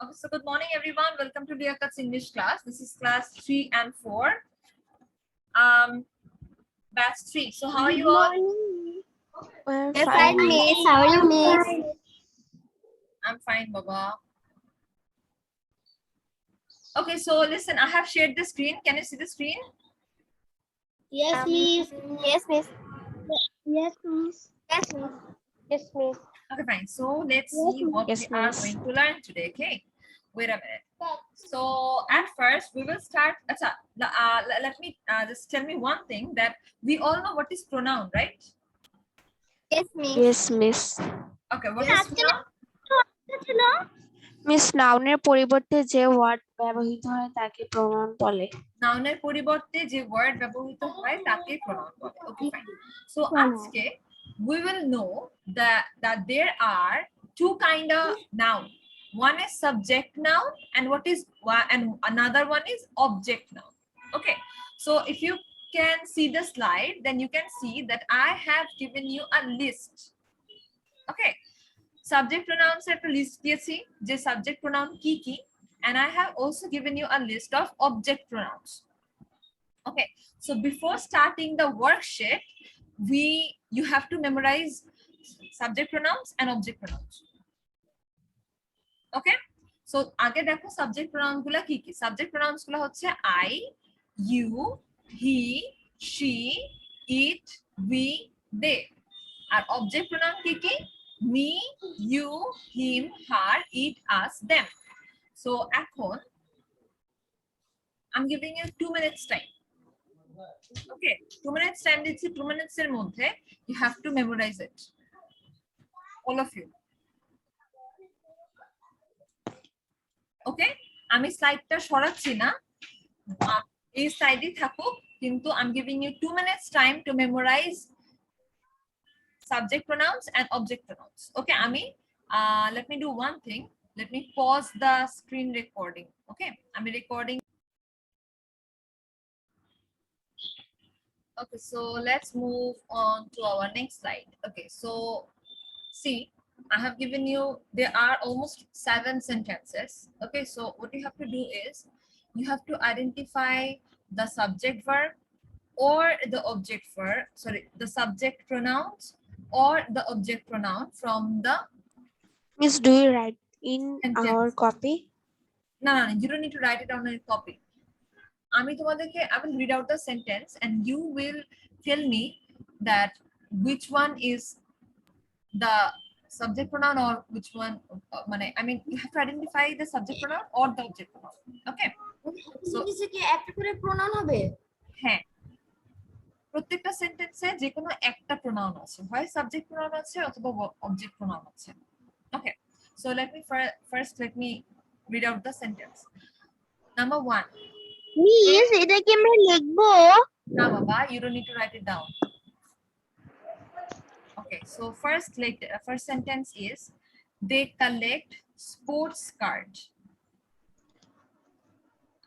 Okay, so good morning, everyone. Welcome to Liakat's English class. This is class 3 and 4. Batch 3. So how are you all? Yes, fine, miss. How are you, miss? I'm fine, Baba. Okay, so listen, I have shared the screen. Can you see the screen? Yes, miss. Yes, miss. Yes, miss. Yes, miss. Yes, miss. Okay, fine. So let's see what Yes, we are miss. going to learn today. Okay, wait a minute. So at first we will start. Let me just tell me one thing that we all know what is pronoun, right? Yes, miss. Yes, miss. Okay, what is pronoun? Miss নাউনের পরিবর্তে যে word ব্যবহৃত হয় তাকে pronoun বলে। নাউনের পরিবর্তে যে ওয়ার্ড ব্যবহৃত হয় তাকে প্রনাউন বলে। Okay fine. সো আজকে we will know that there are two kind of noun. One is subject noun and and another one is object noun. Okay, so if you can see the slide, then you can see that I have given you a list. Okay, subject pronouns একটা list দিয়েছি যে subject pronoun কি কি, and I have also given you a list of object pronouns. Okay, so before starting the worksheet, you have to memorize subject pronouns and object pronouns. Okay, so আগে দেখো subject pronouns গুলা কি কি। Subject pronouns গুলা হচ্ছে I, you, he, she, it, we, they. R object pronoun কি কি? Me, you, him, her, it, us, them. So এখন I'm giving you 2 minutes time. Okay, 2 minutes time দিচ্ছি। 2 minutes এর মধ্যে you have to memorize it, all of you. Okay, আমি স্লাইডটা সরাচ্ছি না, এই স্লাইডই থাকুক, কিন্তু I'm giving you 2 minutes time to memorize subject pronouns and object pronouns. Okay, আমি let me do one thing. Let me pause the screen recording. Okay, I'm recording. Okay, so let's move on to our next slide. Okay, so see, I have given you, there are almost 7 sentences. Okay, so what you have to do is you have to identify the subject verb or the object verb, sorry, the subject pronouns or the object pronoun from the miss do you write in sentence. Our copy? No, you don't need to write it on a copy. I will read out the sentence and you will tell me that which one is the subject pronoun or which one. You have to identify the subject pronoun or the object pronoun. Okay, so কি একটা করে pronoun হবে? হ্যাঁ, প্রত্যেকটা সেন্টেন্সে যে কোনো একটা প্রনাউন আছে, হয় সাবজেক্ট প্রনাউন আছে অথবা অবজেক্ট প্রনাউন আছে। Okay, so let me read out the sentence. Number 1. Miss এটা কি আমরা লিখবো? না বাবা, you don't need to write it down. Okay, so first sentence is they collect sports cards.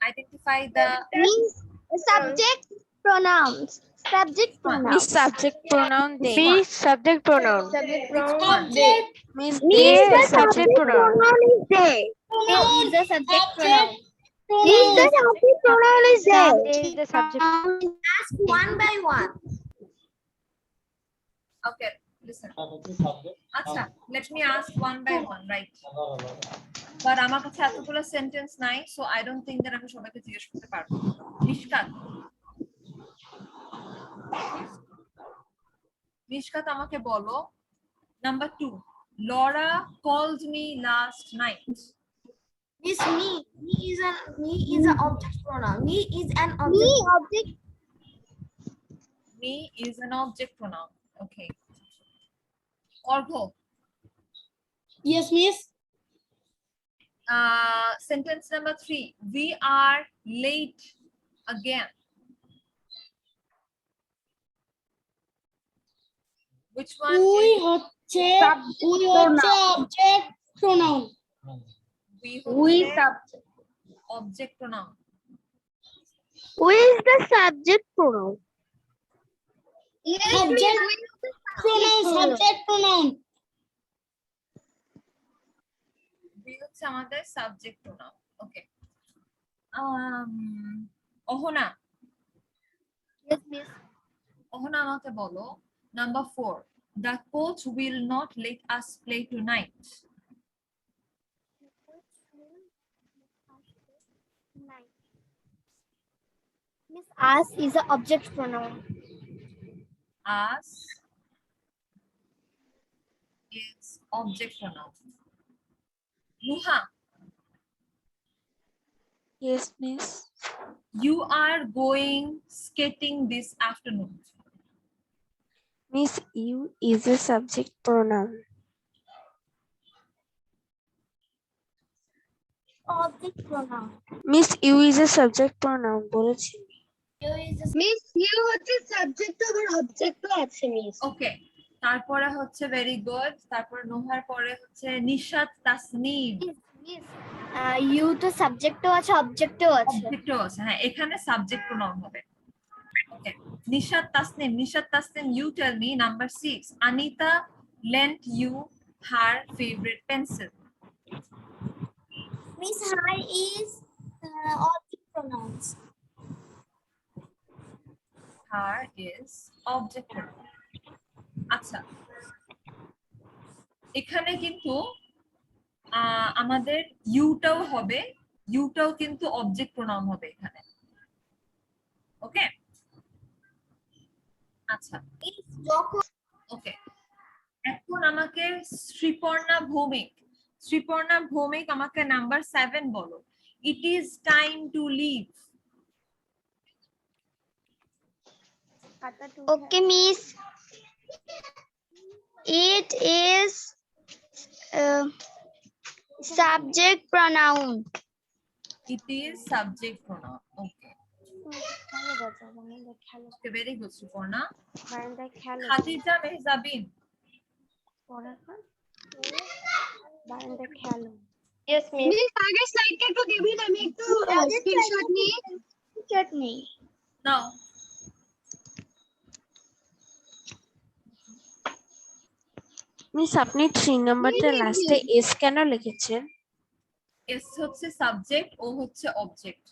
Identify the Subject pronouns. Subject miss pronouns. Subject pronoun they. Miss subject pronoun. Miss Miss, they the subject subject pronoun. pronoun is they. They is the subject pronoun. Miss, the subject pronoun is they. They is the subject. Ask one by one. okay, listen. আচ্ছা, let me ask one by one, right? But আমার কাছে এতগুলো sentence নাই, so I don't think that আমি সবাইকে জিজ্ঞেস করতে পারবো। মিশকাত আমাকে বলো, number 2, Laura called me last night. Miss, me is an object pronoun. Me is an object. Me is an object pronoun. Okay. Orgo. Yes, miss. Sentence number 3, we are late again. Which one? হচ্ছে object pronoun. We subject. object pronoun. Who is the subject pronoun? Subject pronoun. Subject pronoun. We হচ্ছে আমাদের subject pronoun. ওকে, Ahana, Yes, miss. Ahana আমাকে বলো, number 4, the coach will not let us play tonight. Miss, us is a object pronoun. Us is object pronoun. Nuha, Yes, miss. you are going skating this afternoon. Miss, you is a subject pronoun. Object pronoun. Miss, you is a subject pronoun বলেছি। Miss, you হচ্ছে subject আবার অবজেক্টও আছে miss. ওকে, তারপরে হচ্ছে very good, তারপরে নোহার পরে হচ্ছে Nishat Tasnim. Miss, you তো সাবজেক্টও আছে অবজেক্টও আছে। অবজেক্টও আছে, হ্যাঁ, এখানে সাবজেক্ট প্রোনাউন হবে। ওকে, Nishat Tasnim, you tell me number 6, Anita lent you her favorite pencil. Miss, her is object pronouns. Her is object pronoun. আচ্ছা, এখানে কিন্তু আমাদের ইউটাও হবে, ইউটাও কিন্তু অবজেক্ট প্রোনাউন হবে এখানে। ওকে, আচ্ছা, ওকে, এখন আমাকে শ্রীপর্ণা ভৌমিক আমাকে নাম্বার 7 বলো। It is time to leave. Okay, miss. It is subject pronoun. It is subject pronoun. Okay, very good Sreeparna. Khadija Mehjabin, Yes, miss. Miss, আগের স্লাইডটা একটু দিবেন, আমি একটু স্ক্রিনশট নিই। নাও। মিস, আপনি 3 নাম্বারটা লাস্টে এস কেন লিখেছেন? এস হচ্ছে সাবজেক্ট, ও হচ্ছে অবজেক্ট।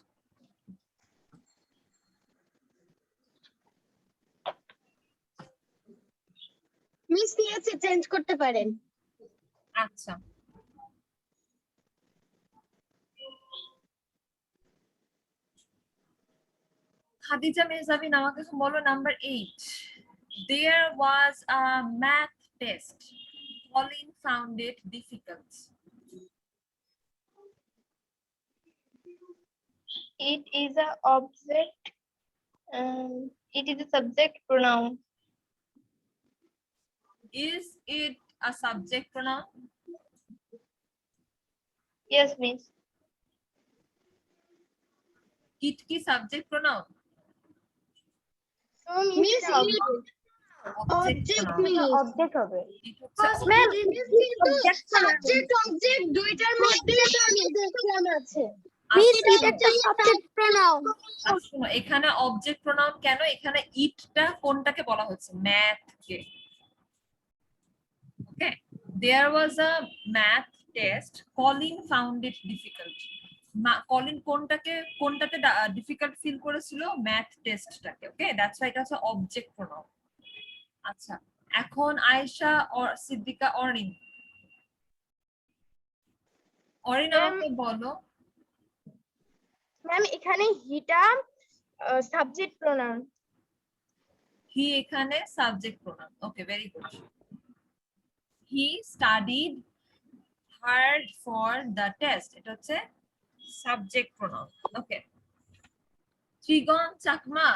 মিস, নিয়েছে, চেঞ্জ করতে পারেন। আচ্ছা, খাদিজা মেহজাবিন আমাকে বলো number 8, there was a math test, Pauline found it difficult. It is a object. It is a subject pronoun. Is it a subject pronoun? Yes, miss. It কি subject pronoun? Miss, Object pronoun. Object হবে। It হচ্ছে ma'am, subject object দুইটার মধ্যে দেখলাম আছে। Miss, এটা একটা subject pronoun. শোনো, এখানে অবজেক্ট প্রোনাউন কেন? এখানে ইটটা কোনটাকে বলা হচ্ছে? ম্যাথ কে। Okay, there was a math test, Colin found it difficult. Colin কোনটাতে ডিফিকাল্ট ফিল করেছিল? ম্যাথ টেস্টটাকে। ওকে, দ্যাটস হোয়াই এটা হচ্ছে অবজেক্ট প্রোনাউন। আচ্ছা, এখন আয়েশা আর সিদ্দিকা, অরিন আমাকে বলো। ম্যাম, এখানে হিটা সাবজেক্ট প্রোনাউন। হি এখানে subject pronoun. Okay, very good. He studied hard for the test, এটা হচ্ছে subject pronoun. Okay, Trigan Chakma,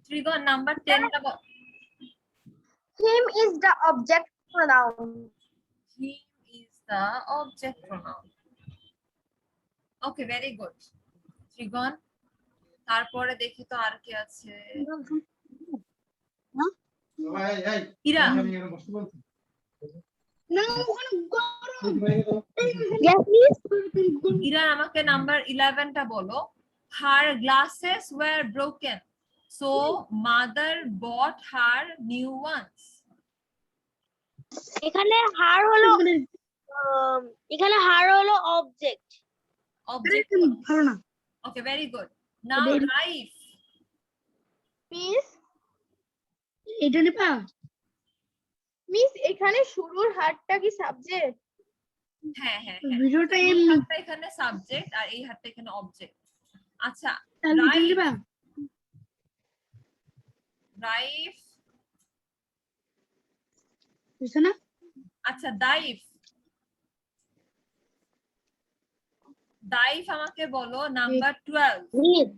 Trigan number 10 টা বল। Him is the object pronoun. He is the object pronoun. Okay, very good. ত্রিগণ, তারপরে দেখি তো আর কি আছে। ইরা, ইরা আমাকে নাম্বার 11 টা বলো। Her glasses were broken, so mother bought her new ones. এখানে হার হলো অবজেক্ট। Object. ভালো না। Okay, very good. Now Raif. Miss এটা নিবা? মিস এখানে শুরুর হারটা কি সাবজেক্ট? হ্যাঁ হ্যাঁ ভিডিওটা এই এমনি হাতটা এখানে সাবজেক্ট আর এই হাতটা এখানে অবজেক্ট। আচ্ছা তাহলে এটা রাইফ নিবা? রাইফ বুঝছো না? আচ্ছা দাইফ দাইফ আমাকে বলো নাম্বার 12 মিস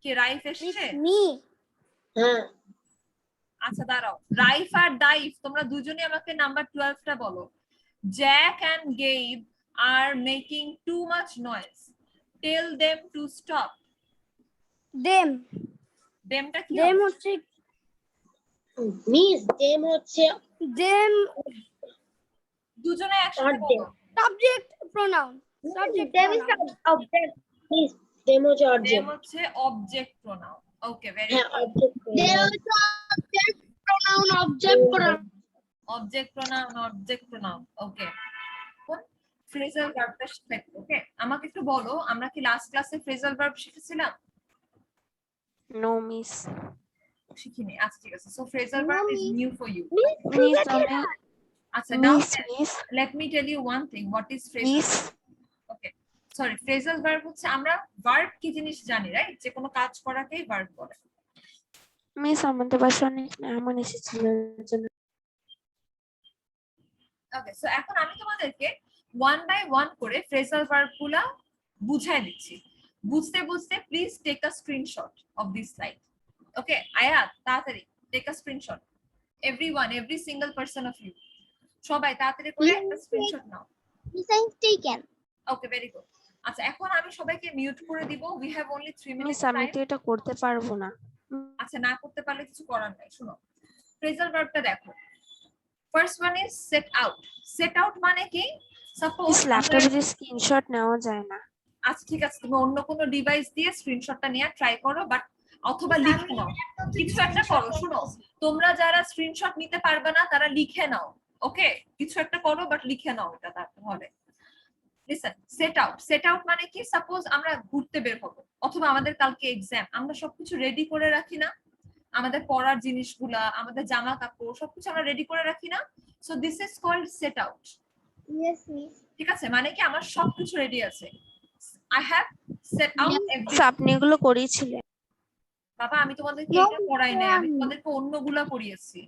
কি রাইফ এসেছে? মি হ্যাঁ আচ্ছা দাঁড়াও রাইফ আর দাইফ তোমরা দুজনেই আমাকে নাম্বার 12 টা বলো। Jack and Gabe are making too much noise, tell them to stop. Them দেমটা কি দেম হবে? হচ্ছে মিস দেম হচ্ছে দেম দুজনে একসাথে Not them. বলো। Subject pronoun subject them is object. Miss them হচ্ছে দেম অবজেক্ট হচ্ছে অবজেক্ট প্রোনাউন। ওকে ভেরি হ্যাঁ গুড। অবজেক্ট দেম হচ্ছে object pronoun object pronoun okay. Phrasal ভার্বটা শিখতে ওকে। আমাকে একটু বলো আমরা কি লাস্ট ক্লাসে ফ্রেজাল ভার্ব শিখেছিলাম? No miss. শিখিনি। আচ্ছা ঠিক আছে। So phrasal verb is new for you. Miss আমি আচ্ছা now miss let me tell you one thing what is phrasal miss okay sorry phrasal verb হচ্ছে আমরা verb কি জিনিস জানি রাইট যে কোনো কাজ করাকেই verb বলে। মিস আমাদের বাসায় অনেক মেহমান এসেছিল এর জন্য। ওকে সো এখন আমি তোমাদেরকে ওয়ান বাই ওয়ান করে ফ্রেজাল ভার্ব গুলা বুঝাই দিচ্ছি। বুঝতে বুঝতে please take a screenshot of this slide. Okay Ayat তাড়াতাড়ি take a screenshot everyone every single person of you সবাই তাড়াতাড়ি করে একটা স্ক্রিনশট নাও। মিসাইন টেকেন ওকে ভেরি গুড। আচ্ছা এখন আমি সবাইকে মিউট করে দিব। We have only 3 miss minutes আমি টাইম। তো এটা করতে পারবো না। আচ্ছা না করতে পারলে কিছু করার নাই। শুনো ফ্রেজাল ভার্বটা দেখো। First one is set out. Set out মানে কি? সাপোজ মিস ল্যাপটপে যে স্ক্রিনশট নেওয়া যায় না। আচ্ছা ঠিক আছে তুমি অন্য কোনো ডিভাইস দিয়ে স্ক্রিনশটটা নিয়ে ট্রাই করো বাট অথবা লিখে নাও কিছু একটা করো। শুনো তোমরা যারা স্ক্রিনশট নিতে পারবে না তারা লিখে নাও। ওকে কিছু একটা করো বাট লিখে নাও এটা তাহলে। লিসেন সেট আউট মানে কি? সাপোজ আমরা ঘুরতে বের হবো অথবা আমাদের কালকে এক্সাম, আমরা সবকিছু রেডি করে রাখি না? আমাদের পড়ার জিনিসগুলা আমাদের জামা কাপড় সবকিছু আমরা রেডি করে রাখি না? So this is called set out. Yes miss. ঠিক আছে মানে কি আমার সবকিছু রেডি আছে। I have set out miss everything. আপনি এগুলো করিয়েছিলেন। বাবা আমি তোমাদেরকে এটা পড়াই নাই, আমি তোমাদেরকে অন্যগুলা পড়িয়েছি।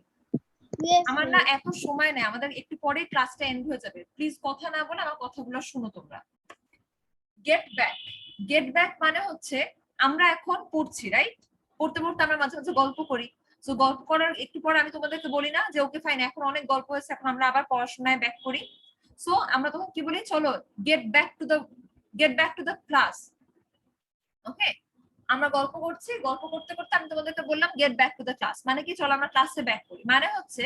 আমার না এত সময় নেই, আমাদের একটু পরে ক্লাসটা এন্ড হয়ে যাবে। প্লিজ কথা না বলে আমার কথাগুলো শুনো তোমরা। Get back. গেট ব্যাক মানে হচ্ছে আমরা এখন পড়ছি রাইট, পড়তে পড়তে আমরা মাঝে মাঝে গল্প করি। সো গল্প করার একটু পরে আমি তোমাদেরকে বলি না যে ওকে ফাইন এখন অনেক গল্প হয়েছে এখন আমরা আবার পড়াশোনায় ব্যাক করি। সো আমরা তখন কি বলি? চলো get back to the class. Okay আমরা গল্প করছি, গল্প করতে করতে আমি তোমাদেরকে বললাম get back to the class মানে কি চলো আমরা ক্লাসে ব্যাক করি। মানে হচ্ছে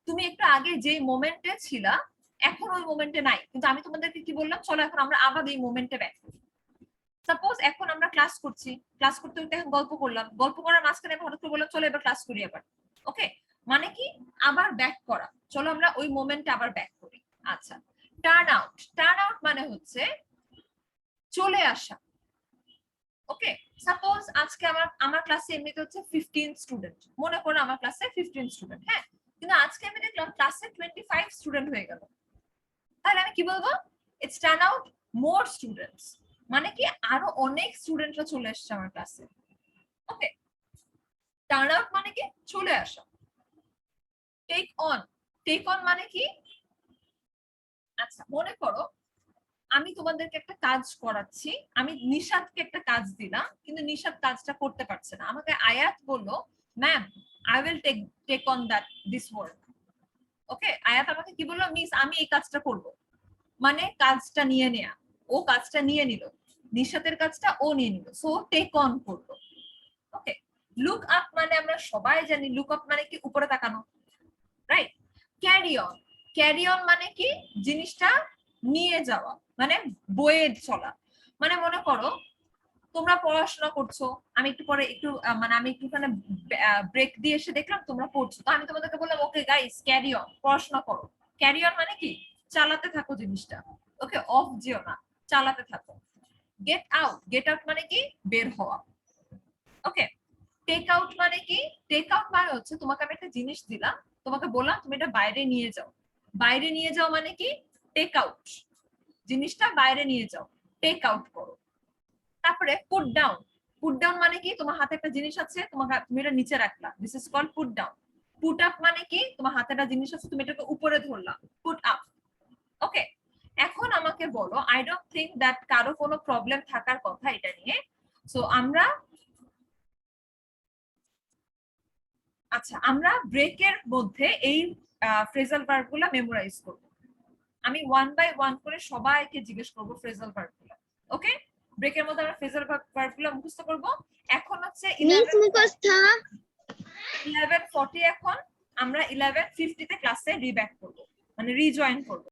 তুমি একটু আগে যে মোমেন্টে ছিলা এখন ওই মোমেন্টে নাই, কিন্তু আমি তোমাদেরকে কি বললাম চলো এখন আমরা আবার এই মোমেন্টে ব্যাক করি। সাপোজ এখন আমরা ক্লাস করছি, ক্লাস করতে করতে এখন গল্প করলাম, গল্প করার মাঝখানে আমি হঠাৎ করে বললাম চলো এবার ক্লাস করি আবার। ওকে মানে কি আবার ব্যাক করা, চলো আমরা ওই মোমেন্টে আবার ব্যাক করি। আচ্ছা টার্ন আউট মানে হচ্ছে চলে আসা। ওকে সাপোজ আজকে আমার ক্লাসে এমনিতে হচ্ছে 15 স্টুডেন্ট, মনে করো আমার ক্লাসে 15 স্টুডেন্ট, হ্যাঁ কিন্তু আজকে আমি দেখলাম ক্লাসে 25 স্টুডেন্ট হয়ে গেল, তাহলে আমি কি বলবো? It's turn out more students মানে কি আরো অনেক স্টুডেন্টরা চলে এসেছে আমার ক্লাসে। ওকে টার্ন আউট মানে কি চলে আসা। টেক অন মানে কি? আচ্ছা মনে করো আমি তোমাদেরকে একটা কাজ করাচ্ছি, আমি নিশাদকে একটা কাজ দিলাম কিন্তু নিশাদ কাজটা করতে পারছে না, আমাকে আয়াত বললো ma'am I will take on this work. Okay Ayat আমাকে কি বললো? মিস আমি এই কাজটা করব, মানে কাজটা নিয়ে নেয়া। ও কাজটা নিয়ে নিল, নিশাতের কাজটা ও নিয়ে নিল, সো টেক অন করলো। ওকে লুক আপ মানে আমরা সবাই জানি লুক আপ মানে কি উপরে তাকানো রাইট। ক্যারি অন মানে কি জিনিসটা নিয়ে যাওয়া, মানে বয়ে চলা। মানে মনে করো তোমরা পড়াশোনা করছো, আমি একটু পরে একটু মানে আমি একটুখানি ব্রেক দিয়ে এসে দেখলাম তোমরা পড়ছো, তো আমি তোমাদেরকে বললাম ওকে গাইস ক্যারি অন, পড়াশোনা করো। ক্যারি অন মানে কি, চালাতে থাকো জিনিসটা, ওকে, অফ যেও না, চালাতে থাকো। গেট আউট, গেট আউট মানে কি, বের হওয়া। ওকে, টেক আউট মানে কি, টেক আউট মানে হচ্ছে তোমাকে আমি একটা জিনিস দিলাম, তোমাকে বললাম তুমি এটা বাইরে নিয়ে যাও। বাইরে নিয়ে যাও মানে কি, টেক আউট, জিনিসটা বাইরে নিয়ে যাও, টেক আউট করো। তারপরে পুট ডাউন, পুট ডাউন মানে কি, তোমার হাতে একটা জিনিস আছে, তুমি এটা নিচে রাখলা, this is called put down. Put up মানে কি, তোমার হাতে একটা জিনিস আছে, তুমি এটাকে উপরে ধরলা, পুট আপ। ওকে, এখন আমাকে বলো, আই ডোন্ট থিংক দ্যাট কারো কোনো প্রবলেম থাকার কথা এটা নিয়ে। সো আমরা আচ্ছা, আমরা ব্রেকের মধ্যে এই ফ্রেজাল ভার্বগুলো মেমোরাইজ করব। আমি 1 বাই 1 করে সবাইকে জিজ্ঞেস করব ফ্রেজাল ভার্বগুলো। ওকে, ব্রেকের মধ্যে আমরা ফ্রেজাল ভার্বগুলো মুখস্থ করব। এখন হচ্ছে 11:40, এখন আমরা 11:50 তে ক্লাসে রিব্যাক করব, মানে রিজয়েন করব।